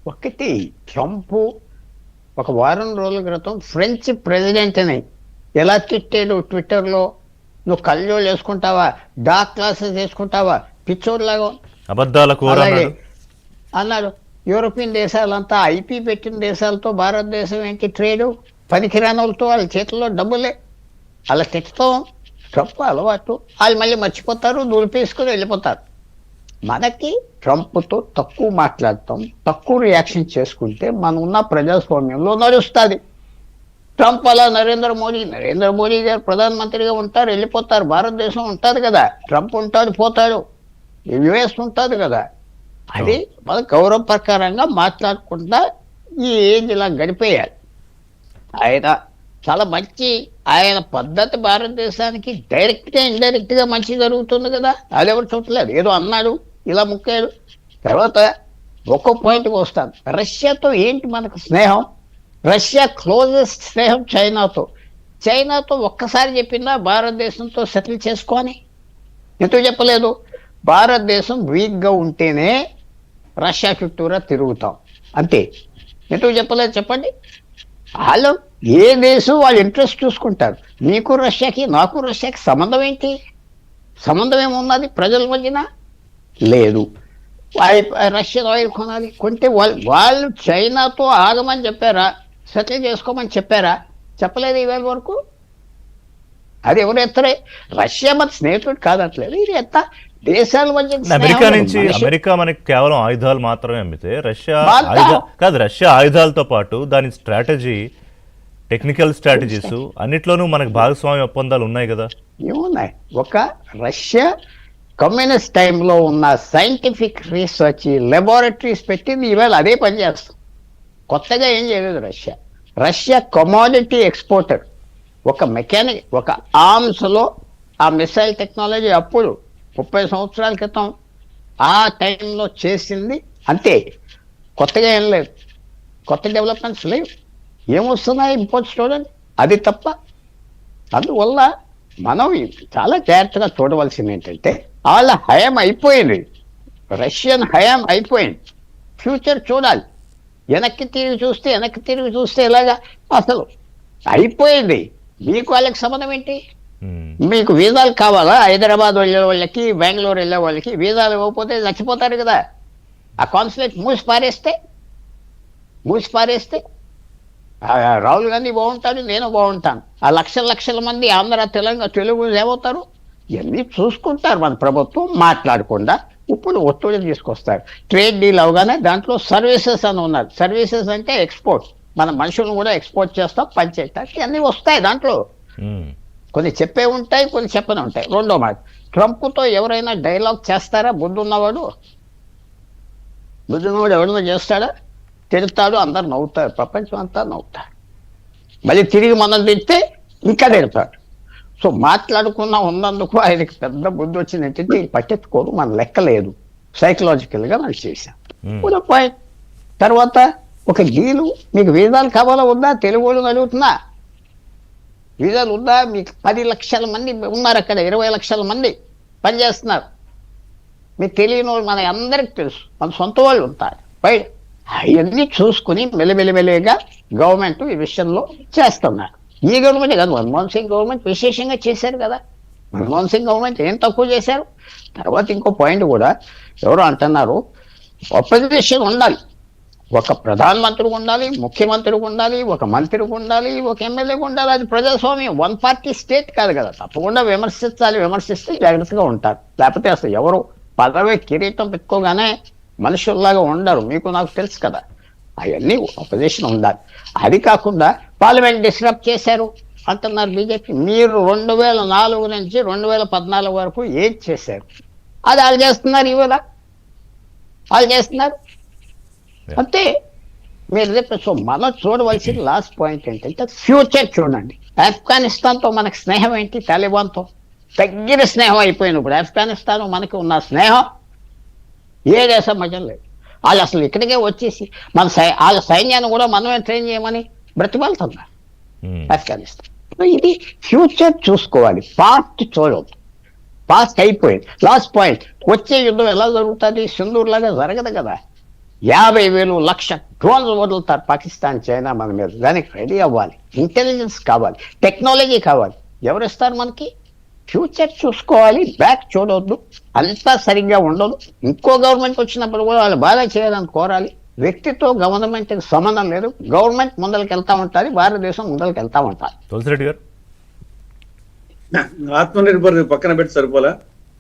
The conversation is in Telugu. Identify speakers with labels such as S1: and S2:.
S1: ఒకటి ట్రంప్ ఒక వారం రోజుల క్రితం ఫ్రెంచ్ ప్రెసిడెంట్ని ఎలా తిట్టాడు ట్విట్టర్లో. నువ్వు కళ్ళజోళ్ళు వేసుకుంటావా, డార్క్ క్లాసెస్ వేసుకుంటావా, పిచ్చోడ్లాగా
S2: అబద్ధాల
S1: అలాగే అన్నాడు. యూరోపియన్ దేశాలంతా ఐపీ పెట్టిన దేశాలతో భారతదేశం ఏంటి ట్రేడు, పనికిరానులతో వాళ్ళ చేతుల్లో డబ్బులే. అలా తిట్టడం ట్రంప్ అలవాటు. వాళ్ళు మళ్ళీ మర్చిపోతారు, దూరిపేసుకుని వెళ్ళిపోతారు. మనకి ట్రంప్తో తక్కువ మాట్లాడతాం, తక్కువ రియాక్షన్ చేసుకుంటే మనం ఉన్న ప్రజాస్వామ్యంలో నడుస్తుంది. ట్రంప్ అలా నరేంద్ర మోడీ గారు ప్రధానమంత్రిగా ఉంటారు, వెళ్ళిపోతారు. భారతదేశం ఉంటుంది కదా, ట్రంప్ ఉంటాడు పోతాడు, యుఎస్ ఉంటుంది కదా. అది మన గౌరవ ప్రకారంగా మాట్లాడకుండా ఈ ఏజ్ ఇలా గడిపేయాలి. ఆయన చాలా మంచి ఆయన పద్ధతి భారతదేశానికి డైరెక్ట్గా ఇండైరెక్ట్గా మంచి జరుగుతుంది కదా. అదెవరు చూడలేదు, ఏదో అన్నాడు, ఇలా ముక్కాడు. తర్వాత ఒక్కో పాయింట్కి వస్తాను. రష్యాతో ఏంటి మనకు స్నేహం? రష్యా క్లోజెస్ట్ స్నేహం చైనాతో ఒక్కసారి చెప్పిందా భారతదేశంతో సెటిల్ చేసుకొని? ఎందుకు చెప్పలేదు? భారతదేశం వీక్గా ఉంటేనే రష్యా చుట్టూరా తిరుగుతాం, అంతే. ఎందుకు చెప్పలేదు చెప్పండి? వాళ్ళు ఏ దేశం వాళ్ళ ఇంట్రెస్ట్ చూసుకుంటారు. నీకు రష్యాకి నాకు రష్యాకి సంబంధం ఏంటి? సంబంధం ఏమున్నది ప్రజల మధ్యన? లేదు. రష్యన్ ఆయిల్ కొనాలి, కొంటే వాళ్ళు చైనాతో ఆగమని చెప్పారా, సెటిల్ చేసుకోమని చెప్పారా? చెప్పలేదు ఇవాళ వరకు. అది ఎవరు ఎత్తరే? రష్యా మన స్నేహితుడు కాదట్లేదు, ఇది ఎత్త దేశాల మధ్య.
S2: అమెరికా మనకి కేవలం ఆయుధాలు మాత్రమే అమ్మితే రష్యా ఆయుధాలతో పాటు దాని స్ట్రాటజీ, టెక్నికల్ స్ట్రాటజీస్ అన్నిట్లోనూ మనకు భాగస్వామ్య ఒప్పందాలు ఉన్నాయి కదా.
S1: ఏమున్నాయి? ఒక రష్యా కమ్యూనిస్ట్ టైంలో ఉన్న సైంటిఫిక్ రీసెర్చ్ లెబొరేటరీస్ పెట్టింది, ఇవాళ అదే పనిచేస్తాం. కొత్తగా ఏం చేయలేదు రష్యా కమోడిటీ ఎక్స్పోర్టర్. ఒక మెకానిక్, ఒక ఆర్మ్స్లో ఆ మిసైల్ టెక్నాలజీ అప్పుడు 30 సంవత్సరాల క్రితం ఆ టైంలో చేసింది అంతే. కొత్తగా ఏం లేదు, కొత్త డెవలప్మెంట్స్ లేవు. ఏమొస్తున్నాయి ఇంపోర్ట్స్ చూడండి, అది తప్ప. అందువల్ల మనం చాలా జాగ్రత్తగా చూడవలసింది ఏంటంటే వాళ్ళ హయాం అయిపోయింది, రష్యన్ హయాం అయిపోయింది. ఫ్యూచర్ చూడాలి. వెనక్కి తిరిగి చూస్తే ఎలాగా? అసలు అయిపోయింది. మీకు వాళ్ళకి సంబంధం ఏంటి? మీకు వీసాలు కావాలా? హైదరాబాద్ వెళ్ళే వాళ్ళకి, బెంగళూరు వెళ్ళే వాళ్ళకి వీసాలు ఇవ్వకపోతే చచ్చిపోతారు కదా. ఆ కాన్సులేట్ మూసి పారేస్తే రాహుల్ గాంధీ బాగుంటాడు, నేను బాగుంటాను. ఆ లక్షల మంది ఆంధ్ర తెలుగు ఏమవుతారు? ఇవన్నీ చూసుకుంటారు మన ప్రభుత్వం. మాట్లాడకుండా ఇప్పుడు ఒత్తిడి తీసుకొస్తారు. ట్రేడ్ డీల్ అవగానే దాంట్లో సర్వీసెస్ అని ఉన్నారు. సర్వీసెస్ అంటే ఎక్స్పోర్ట్. మన మనుషులను కూడా ఎక్స్పోర్ట్ చేస్తాం, పని చేయటానికి అన్నీ వస్తాయి దాంట్లో. కొన్ని చెప్పే ఉంటాయి, కొన్ని చెప్పనే ఉంటాయి. రెండో మాట, ట్రంప్తో ఎవరైనా డైలాగ్ చేస్తారా? బుద్ధున్నవాడు ఎవరైనా చేస్తాడా? తిడతాడు, అందరు నవ్వుతారు, ప్రపంచం అంతా నవ్వుతారు. మళ్ళీ తిరిగి మనం తిడితే ఇంకా తిడతాడు. సో మాట్లాడుకున్నా ఉన్నందుకు ఆయనకి పెద్ద బుద్ధి వచ్చింది ఏంటంటే పట్టించుకోడు, మన లెక్క లేదు. సైకలాజికల్గా మనం చేశాం. కూడా పాయింట్. తర్వాత ఒక డీలు, మీకు వీసాలు కావాలా వద్దా? తెలుగు వాళ్ళు అడుగుతున్నా, వీసాలు ఉందా? మీకు 10 లక్షల మంది ఉన్నారు అక్కడ, 20 లక్షల మంది పనిచేస్తున్నారు. మీకు తెలియని వాళ్ళు మన అందరికి తెలుసు, మన సొంత వాళ్ళు ఉంటారు బయట. అవన్నీ చూసుకుని మెల్లమెల్లగా గవర్నమెంట్ ఈ విషయంలో చేస్తున్నారు. ఈ గవర్నమెంట్ కాదు, మన్మోహన్ సింగ్ గవర్నమెంట్ విశేషంగా చేశారు కదా. మన్మోహన్ సింగ్ గవర్నమెంట్ ఏం తక్కువ చేశారు. తర్వాత ఇంకో పాయింట్ కూడా ఎవరు అంటున్నారు, అపోజిషన్ ఉండాలి. ఒక ప్రధానమంత్రి ఉండాలి, ముఖ్యమంత్రి ఉండాలి, ఒక మంత్రి ఉండాలి, ఒక ఎమ్మెల్యే ఉండాలి. అది ప్రజాస్వామ్యం, వన్ పార్టీ స్టేట్ కాదు కదా. తప్పకుండా విమర్శించాలి, విమర్శిస్తే జాగ్రత్తగా ఉంటారు. లేకపోతే అసలు ఎవరు పదవి కిరీటం పెట్టుకోగానే మనుషుల్లాగా ఉండరు, మీకు నాకు తెలుసు కదా. అవన్నీ అపోజిషన్ ఉండాలి. అది కాకుండా పార్లమెంట్ డిస్టర్బ్ చేశారు అంటున్నారు బీజేపీ. మీరు 2004 నుంచి 2014 వరకు ఏం చేశారు? అది వాళ్ళు చేస్తున్నారు, ఇవాళ వాళ్ళు చేస్తున్నారు అంతే. మీరు రేపు సో మనం చూడవలసిన లాస్ట్ పాయింట్ ఏంటంటే ఫ్యూచర్ చూడండి. ఆఫ్ఘనిస్తాన్తో మనకు స్నేహం ఏంటి? తాలిబాన్తో దగ్గర స్నేహం అయిపోయింది. ఇప్పుడు ఆఫ్ఘనిస్తాన్ మనకి ఉన్న స్నేహం ఏ దేశం మధ్య లేదు. వాళ్ళు అసలు ఇక్కడికే వచ్చేసి వాళ్ళ సైన్యాన్ని కూడా మనమే ట్రైన్ చేయమని బ్రతిమాలుతున్నారు ఆఫ్ఘనిస్తాన్. ఇది ఫ్యూచర్ చూసుకోవాలి, పాస్ట్ చూడవద్దు. పాస్ట్ అయిపోయింది. లాస్ట్ పాయింట్, వచ్చే యుద్ధం ఎలా జరుగుతుంది? సింధూర్ లాగా జరగదు కదా. 50,000 లక్ష డ్రోన్లు వదులుతారు పాకిస్తాన్ చైనా మన మీద. దానికి రెడీ అవ్వాలి, ఇంటెలిజెన్స్ కావాలి, టెక్నాలజీ కావాలి. ఎవరిస్తారు మనకి? ఫ్యూచర్ చూసుకోవాలి, బ్యాక్ చూడవద్దు. అంతా సరిగ్గా ఉండదు. ఇంకో గవర్నమెంట్ వచ్చినప్పుడు కూడా వాళ్ళు బాగా చేయాలని కోరాలి. వ్యక్తితో గవర్నమెంట్కి సంబంధం లేదు. గవర్నమెంట్ ముందరికి వెళ్తా ఉంటుంది, భారతదేశం ముందరికి వెళ్తా ఉంటుంది.
S2: తులసిరెడ్డి గారు
S3: ఆత్మనిర్భర్ పక్కన పెట్టి సరిపోలా.